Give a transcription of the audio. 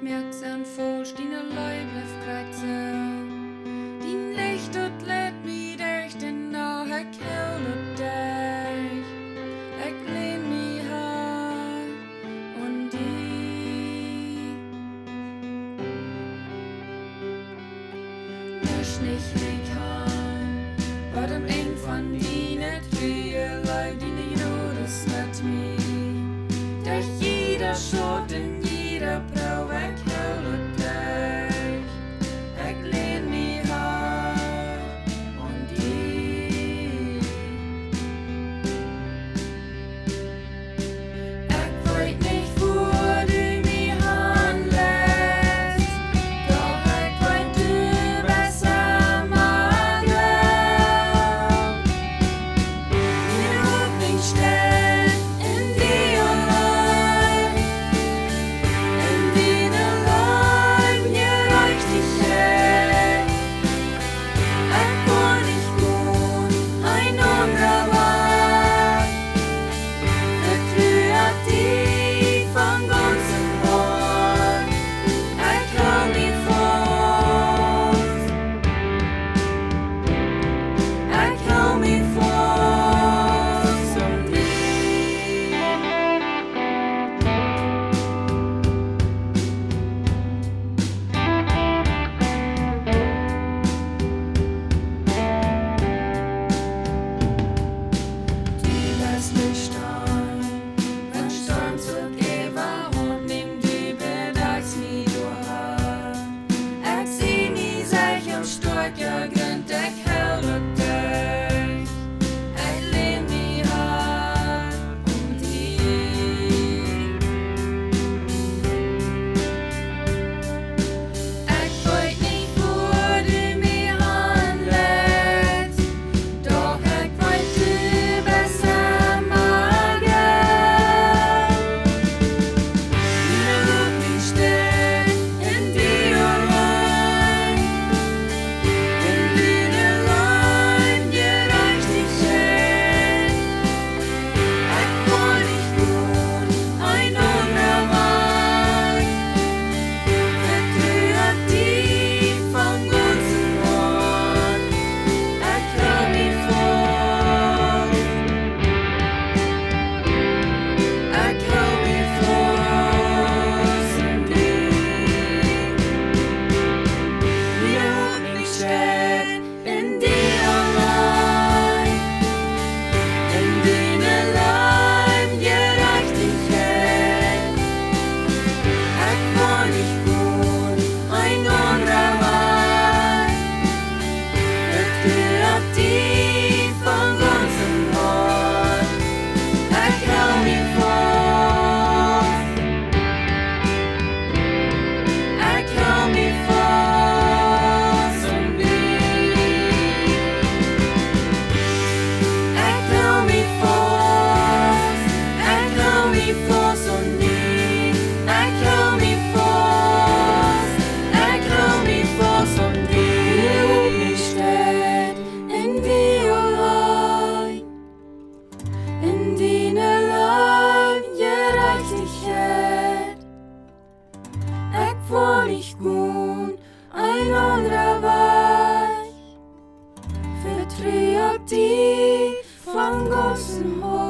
merk's en Fors, dine løg blev kratse. Din licht und lädt mi durch den Nacht, ich hält dich. Ich lehn mi her und die. Misch nicht mich an, bei dem Eng von dine Träge, leid dine Judas mit mi. Durch jeder Schott in jeder Brau, ich hält dich. Ich lehn mi her und die. Ich weet nicht, wo du mi hanlässt, doch ich weet, du besser magst. Jede Hoffnung steht in dir allein, in deiner Leib, je reicht dich her. Ich kann nicht gut, ein anderer Weg, vertrüht dich von ganzem Herzen. Ich hau mich fast, ich hau mich fast um dich. Du lässt mich stehen, wenn Stand zu geben und nimm die Bedags mi durch. Ich seh mi sicher stark, ja gründ, ich hält dich. Ich lehn mi her und die. Ich weet nicht, wo du mi hanlässt, doch ich weet, du besser magst. Jede Hoffnung steht in dir allein, in deiner Leib, je reicht dich her. Ich kann nicht gut, ein anderer Weg, vertrüht dich von ganzem Herzen. Ich hau mich fast, ich hau mich fast um dich. Jede Hoffnung steht in dir allein, in deiner Leib, je reicht dich her. Ich kann nicht gut, ein anderer Weg, vertrüht dich von ganzem Herzen. Ich hau mich fast, ich hau mich fast um dich. Ich hau mich fast, ich hau mich fast um dich. Ich hau mich fast, ich hau mich fast um dich. Ich steht in dir allein, in deiner Leib, je reicht dich her. Ich war nicht gut, ein anderer Weg, vertrüht dich von ganzem Herzen.